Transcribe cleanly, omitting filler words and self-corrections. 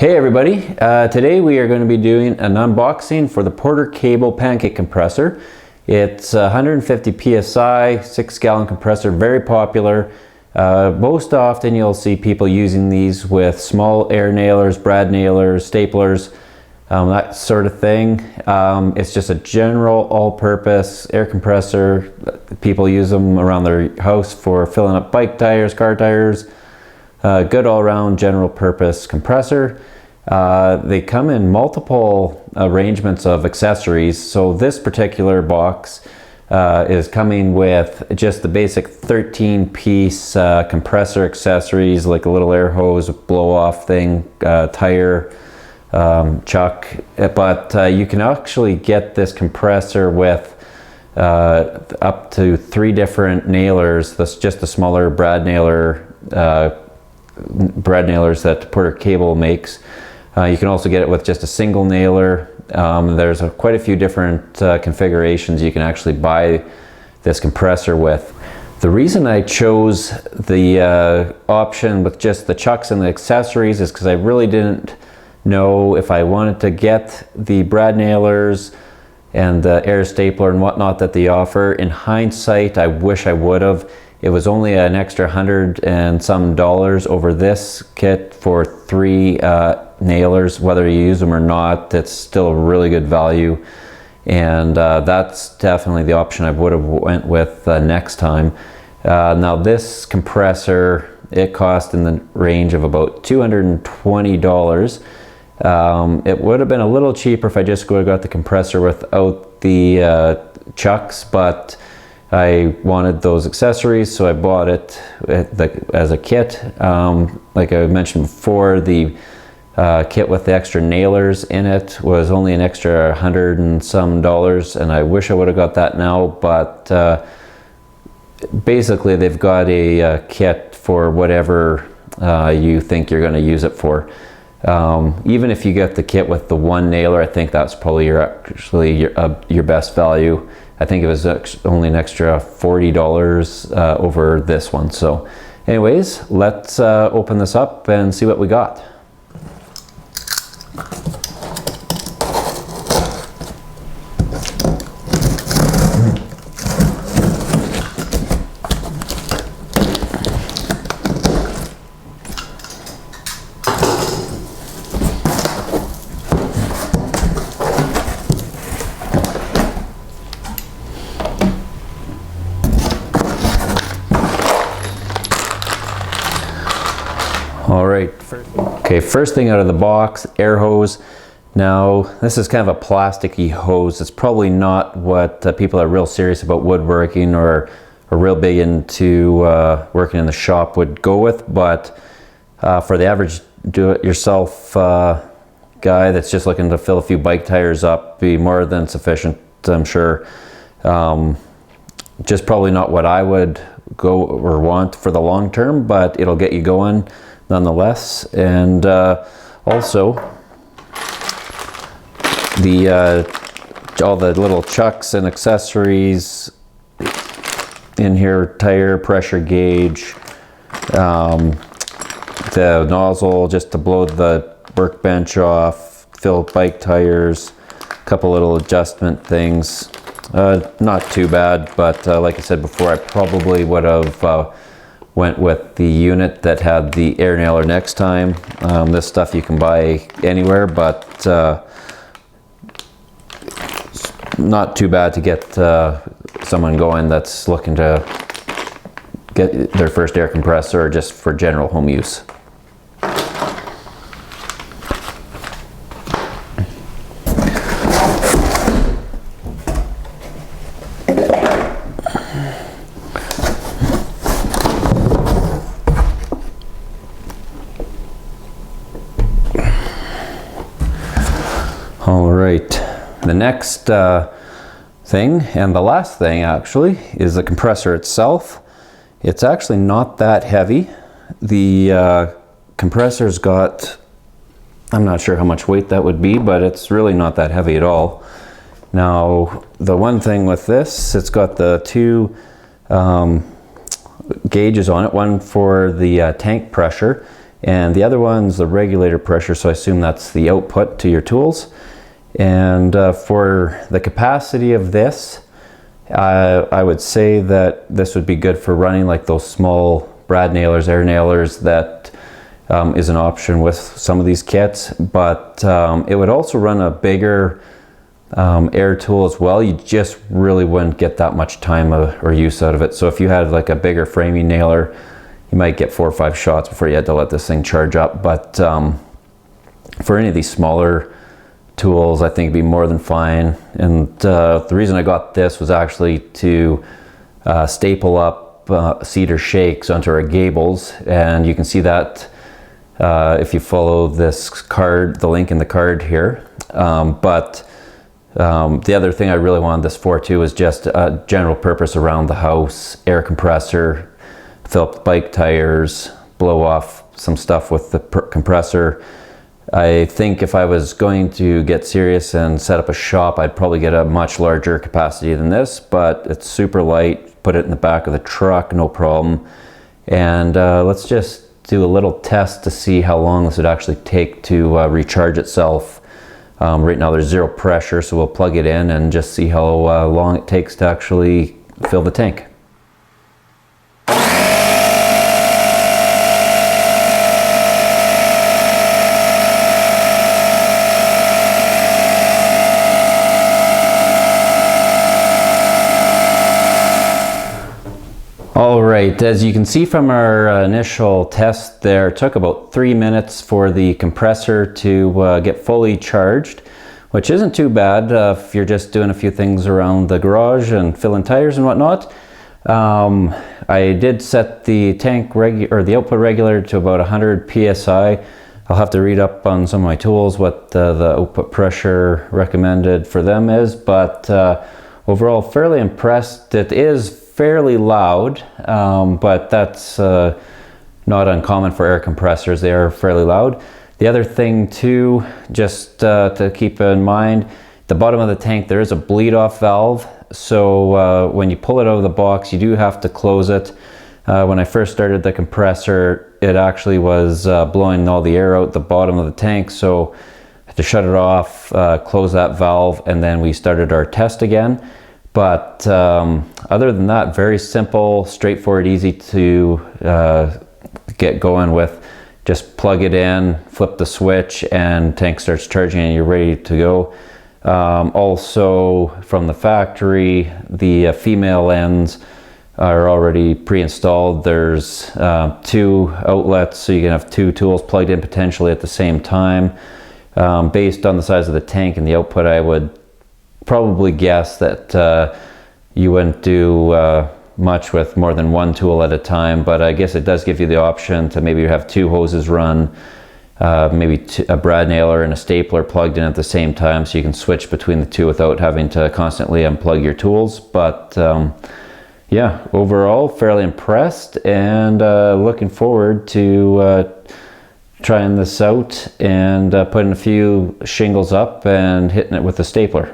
Hey everybody, today we are going to be doing an unboxing for the Porter-Cable Pancake Compressor. It's 150 PSI, 6-gallon compressor, very popular. Most often you'll see people using these with small air nailers, brad nailers, staplers, that sort of thing. It's just a general all-purpose air compressor. People use them around their house for filling up bike tires, car tires. Good all-around general purpose compressor. They come in multiple arrangements of accessories. So this particular box is coming with just the basic 13-piece compressor accessories, like a little air hose, blow-off thing, tire, chuck. But you can actually get this compressor with up to 3 different nailers. That's just the smaller brad nailers that Porter-Cable makes. You can also get it with just a single nailer. There's quite a few different configurations you can actually buy this compressor with. The reason I chose the option with just the chucks and the accessories is because I really didn't know if I wanted to get the brad nailers and the air stapler and whatnot that they offer. In hindsight, I wish I would have. It was only an extra $100 and some over this kit for 3 nailers. Whether you use them or not, it's still a really good value, and that's definitely the option I would have went with next time. Now this compressor, it cost in the range of about $220. It would have been a little cheaper if I just would have got the compressor without the chucks, but I wanted those accessories, so I bought it as a kit. Like I mentioned before, the kit with the extra nailers in it was only an extra $100 and some, and I wish I would have got that now, but basically they've got a kit for whatever you think you're going to use it for. Even if you get the kit with the 1 nailer, I think that's probably your best value. I think it was only an extra $40 over this one. So anyways, let's open this up and see what we got. All right, okay, first thing out of the box, air hose. Now, this is kind of a plasticky hose. It's probably not what people are real serious about woodworking or are real big into working in the shop would go with, but for the average do-it-yourself guy that's just looking to fill a few bike tires up, be more than sufficient, I'm sure. Just probably not what I would go or want for the long term, but it'll get you going nonetheless. And also all the little chucks and accessories in here, tire pressure gauge, the nozzle just to blow the workbench off, fill bike tires, a couple little adjustment things. Not too bad, but like I said before, I probably would have went with the unit that had the air nailer next time. This stuff you can buy anywhere, but not too bad to get someone going that's looking to get their first air compressor just for general home use. All right, the next thing, and the last thing actually, is the compressor itself. It's actually not that heavy. The compressor's got, I'm not sure how much weight that would be, but it's really not that heavy at all. Now, the one thing with this, it's got the 2 gauges on it, one for the tank pressure and the other one's the regulator pressure, so I assume that's the output to your tools. And for the capacity of this, I would say that this would be good for running like those small brad nailers, air nailers, that is an option with some of these kits, but it would also run a bigger air tool as well. You just really wouldn't get that much time or use out of it. So if you had like a bigger framing nailer, you might get 4 or 5 shots before you had to let this thing charge up. But for any of these smaller tools, I think it'd be more than fine. And the reason I got this was actually to staple up cedar shakes onto our gables, and you can see that if you follow this card, the link in the card here. But the other thing I really wanted this for too is just a general purpose around the house, air compressor, fill up the bike tires, blow off some stuff with the compressor. I think if I was going to get serious and set up a shop, I'd probably get a much larger capacity than this, but it's super light. Put it in the back of the truck, no problem. And let's just do a little test to see how long this would actually take to recharge itself. Right now there's 0 pressure, so we'll plug it in and just see how long it takes to actually fill the tank. Alright, as you can see from our initial test there, it took about 3 minutes for the compressor to get fully charged, which isn't too bad if you're just doing a few things around the garage and filling tires and whatnot. I did set the tank or the output regulator to about 100 PSI. I'll have to read up on some of my tools what the output pressure recommended for them is, but overall fairly impressed. It is fairly loud, but that's not uncommon for air compressors. They are fairly loud. The other thing too, just to keep in mind, the bottom of the tank there is a bleed off valve, so when you pull it out of the box you do have to close it. When I first started the compressor, it actually was blowing all the air out the bottom of the tank, so I had to shut it off, close that valve, and then we started our test again. But other than that, very simple, straightforward, easy to get going with. Just plug it in, flip the switch, and tank starts charging and you're ready to go. Also from the factory, the female ends are already pre-installed. There's 2 outlets, so you can have 2 tools plugged in potentially at the same time. Based on the size of the tank and the output, I would probably guess that you wouldn't do much with more than 1 tool at a time, but I guess it does give you the option to maybe have 2 hoses run, maybe a brad nailer and a stapler plugged in at the same time, so you can switch between the 2 without having to constantly unplug your tools. But yeah, overall fairly impressed, and looking forward to trying this out and putting a few shingles up and hitting it with a stapler.